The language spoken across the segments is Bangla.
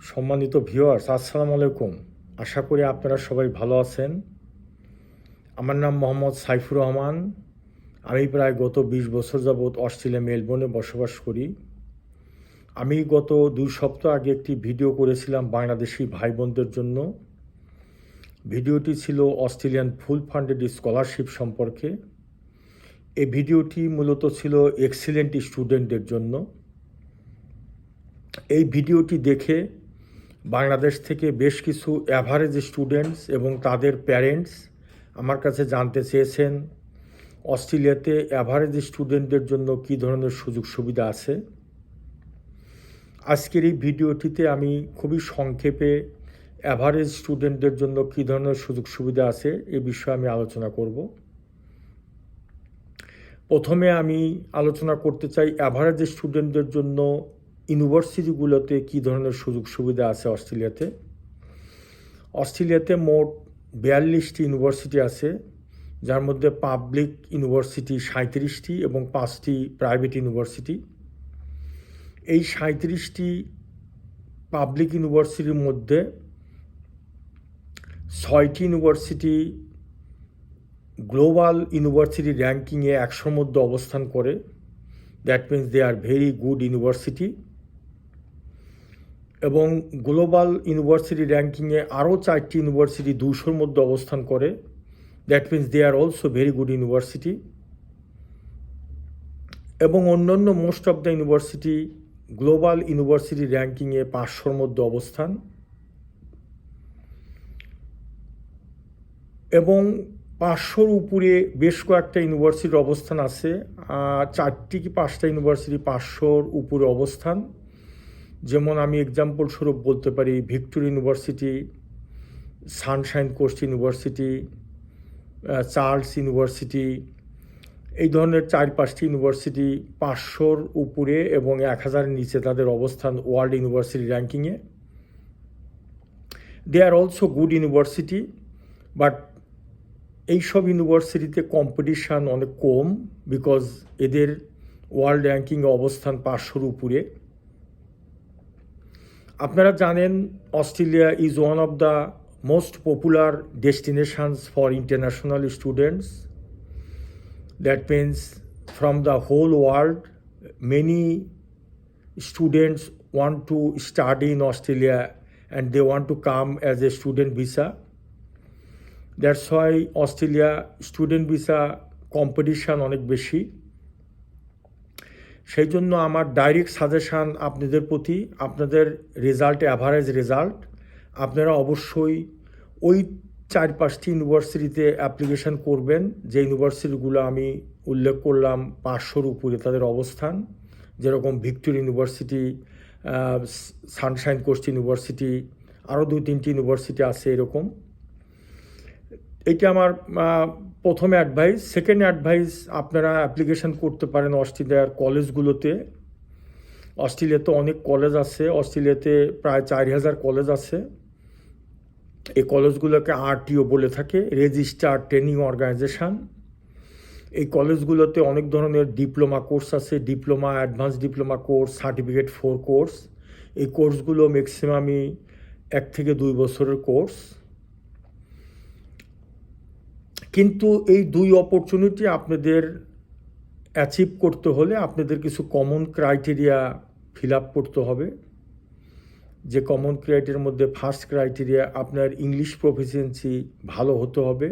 সম্মানিত ভিউয়ার্স, আসসালামু আলাইকুম। আশা করি আপনারা সবাই ভালো আছেন। আমার নাম মোহাম্মদ সাইফুর রহমান। আমি প্রায় গত ২০ বছর যাবৎ অস্ট্রেলিয়া মেলবোর্নে বসবাস করি। আমি গত ২ সপ্তাহ আগে একটি ভিডিও করেছিলাম বাংলাদেশি ভাই বোনদের জন্য। ভিডিওটি ছিল অস্ট্রেলিয়ান ফুল ফান্ডেড স্কলারশিপ সম্পর্কে। এই ভিডিওটি মূলত ছিল এক্সিলেন্ট স্টুডেন্টদের জন্য। এই ভিডিওটি দেখে বাংলাদেশ থেকে বেশ কিছু অ্যাভারেজ স্টুডেন্টস এবং তাদের প্যারেন্টস আমার কাছে জানতে চেয়েছেন অস্ট্রেলিয়াতে অ্যাভারেজ স্টুডেন্টদের জন্য কী ধরনের সুযোগ সুবিধা আছে। আজকের এই ভিডিওটিতে আমি খুবই সংক্ষেপে অ্যাভারেজ স্টুডেন্টদের জন্য কী ধরনের সুযোগ সুবিধা আছে এ বিষয়ে আমি আলোচনা করব। প্রথমে আমি আলোচনা করতে চাই অ্যাভারেজ স্টুডেন্টদের জন্য ইউনিভার্সিটিগুলোতে কী ধরনের সুযোগ সুবিধা আছে অস্ট্রেলিয়াতে। অস্ট্রেলিয়াতে মোট ৪২টি ইউনিভার্সিটি আছে, যার মধ্যে পাবলিক ইউনিভার্সিটি ৩৭টি এবং ৫টি প্রাইভেট ইউনিভার্সিটি। এই ৩৭টি পাবলিক ইউনিভার্সিটির মধ্যে ৬টি ইউনিভার্সিটি গ্লোবাল ইউনিভার্সিটি র্যাঙ্কিংয়ে ১০০-র মধ্যে অবস্থান করে। That means they are very good university. এবং গ্লোবাল ইউনিভার্সিটি র্যাঙ্কিংয়ে আরও ৪টি ইউনিভার্সিটি ২০০-র মধ্যে অবস্থান করে। That means they are also very good university. এবং অন্যান্য most of the university global university র্যাঙ্কিংয়ে ৫০০-র মধ্যে অবস্থান। এবং ৫০০-র উপরে বেশ কয়েকটা ইউনিভার্সিটির অবস্থান আছে, ৪টি কি ৫টা ইউনিভার্সিটি ৫০০-র উপরে অবস্থান। যেমন আমি এক্সাম্পল স্বরূপ বলতে পারি Victoria University, Sunshine Coast University, Charles University, এই ধরনের ৪-৫টি ইউনিভার্সিটি ৫০০-র উপরে এবং ১,০০০-এর নিচে তাদের অবস্থান ওয়ার্ল্ড ইউনিভার্সিটি র্যাঙ্কিংয়ে। They are also good university, but এইসব ইউনিভার্সিটিতে কম্পিটিশান অনেক কম, বিকজ এদের ওয়ার্ল্ড র্যাঙ্কিংয়ে অবস্থান ৫০০-র উপরে। আপনারা জানেন Australia is one of the most popular destinations for international students. That means from the whole world, many students want to study in Australia and they want to come as a student visa. That's why Australia student visa competition অনেক বেশি। সেই জন্য আমার ডাইরেক্ট সাজেশান আপনাদের প্রতি, আপনাদের রেজাল্ট অ্যাভারেজ রেজাল্ট, আপনারা অবশ্যই ওই ৪-৫টি ইউনিভার্সিটিতে অ্যাপ্লিকেশান করবেন যে ইউনিভার্সিটিগুলো আমি উল্লেখ করলাম ৫০০-র উপরে তাদের অবস্থান, যেরকম Victoria University, Sunshine Coast University, আরও ২-৩টি ইউনিভার্সিটি আছে এরকম। এইটা আমার প্রথম অ্যাডভাইস। সেকেন্ড অ্যাডভাইস, আপনারা অ্যাপ্লিকেশান করতে পারেন অস্ট্রেলিয়ার কলেজগুলোতে। অস্ট্রেলিয়াতে অনেক কলেজ আছে, অস্ট্রেলিয়াতে প্রায় ৪,০০০ কলেজ আছে। এই কলেজগুলোকে আরটিও বলে থাকে, রেজিস্টার ট্রেনিং অর্গানাইজেশান। এই কলেজগুলোতে অনেক ধরনের ডিপ্লোমা কোর্স আছে, diploma, advance diploma course, certificate 4 course. এই কোর্সগুলো ম্যাক্সিমামই ১ থেকে ২ বছরের কোর্স। কিন্তু এই ২ অপরচুনিটি আপনাদের অ্যাচিভ করতে হলে আপনাদের কিছু কমন ক্রাইটেরিয়া ফিল আপ করতে হবে। যে কমন ক্রাইটেরিয়ার মধ্যে ফার্স্ট ক্রাইটেরিয়া, আপনার ইংলিশ প্রফিসিয়েন্সি ভালো হতে হবে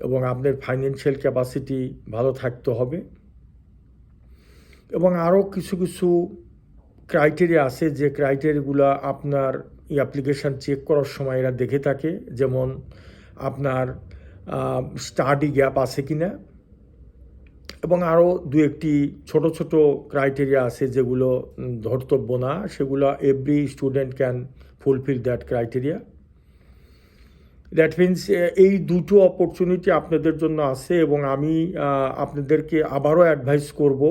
এবং আপনার ফাইন্যান্সিয়াল ক্যাপাসিটি ভালো থাকতে হবে। এবং আরও কিছু কিছু ক্রাইটেরিয়া আছে যে ক্রাইটেরিয়াগুলো আপনার অ্যাপ্লিকেশান চেক করার সময় এরা দেখে থাকে, যেমন আপনার স্টাডি গ্যাপ আছে কি না, এবং আরও ২-১টি ছোট ছোট ক্রাইটেরিয়া আছে যেগুলো ধর্তব্য না, সেগুলো every student can fulfil that criteria. That means এই দুটো অপরচুনিটি আপনাদের জন্য আছে। এবং আমি আপনাদেরকে আবারও অ্যাডভাইস করব,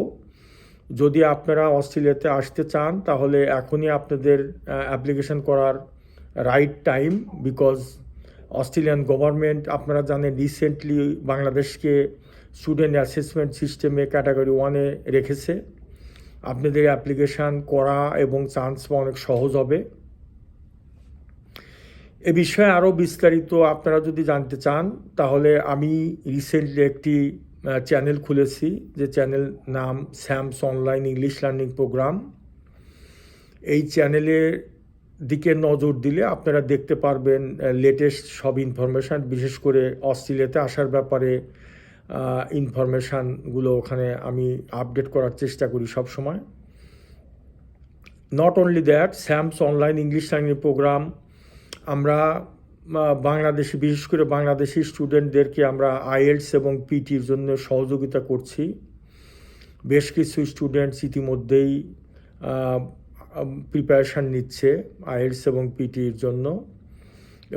যদি আপনারা অস্ট্রেলিয়াতে আসতে চান তাহলে এখনই আপনাদের অ্যাপ্লিকেশান করার right time, because Australian government আপনারা জানেন রিসেন্টলি বাংলাদেশকে স্টুডেন্ট অ্যাসেসমেন্ট সিস্টেমে ক্যাটাগরি 1-এ রেখেছে। আপনাদের অ্যাপ্লিকেশান করা এবং চান্স পাওয়া অনেক সহজ হবে। এ বিষয়ে আরও বিস্তারিত আপনারা যদি জানতে চান তাহলে আমি রিসেন্টলি একটি চ্যানেল খুলেছি, যে চ্যানেল নাম Sam's online English learning program. এই চ্যানেলের দিকে নজর দিলে আপনারা দেখতে পারবেন লেটেস্ট সব ইনফরমেশান, বিশেষ করে অস্ট্রেলিয়াতে আসার ব্যাপারে ইনফরমেশানগুলো ওখানে আমি আপডেট করার চেষ্টা করি সব সময়। Not only that, Sam's online English learning program আমরা বাংলাদেশি, বিশেষ করে বাংলাদেশি স্টুডেন্টদেরকে আমরা আইএলটিএস এবং পিটির জন্য সহযোগিতা করছি। বেশ কিছু স্টুডেন্টস ইতিমধ্যেই প্রিপারেশান নিচ্ছে আইএলটিএস এবং পিটির জন্য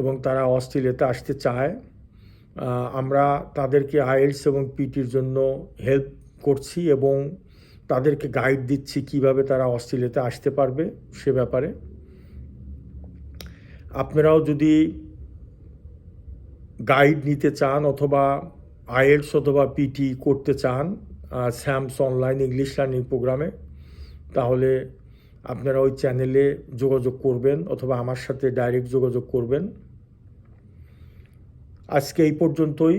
এবং তারা অস্ট্রেলিয়াতে আসতে চায়। আমরা তাদেরকে আইএলটিএস এবং পিটির জন্য হেল্প করছি এবং তাদেরকে গাইড দিচ্ছি কিভাবে তারা অস্ট্রেলিয়াতে আসতে পারবে সে ব্যাপারে। আপনারাও যদি গাইড নিতে চান অথবা আইএলটিএস অথবা পিটি করতে চান স্যামস অনলাইন ইংলিশ লার্নিং প্রোগ্রামে, তাহলে আপনারা ওই চ্যানেলে যোগাযোগ করবেন অথবা আমার সাথে ডাইরেক্ট যোগাযোগ করবেন। আজকে এই পর্যন্তই,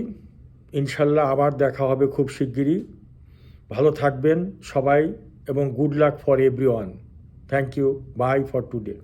ইনশাল্লাহ আবার দেখা হবে খুব শিগগিরই। ভালো থাকবেন সবাই এবং good luck for everyone. Thank you, bye for today.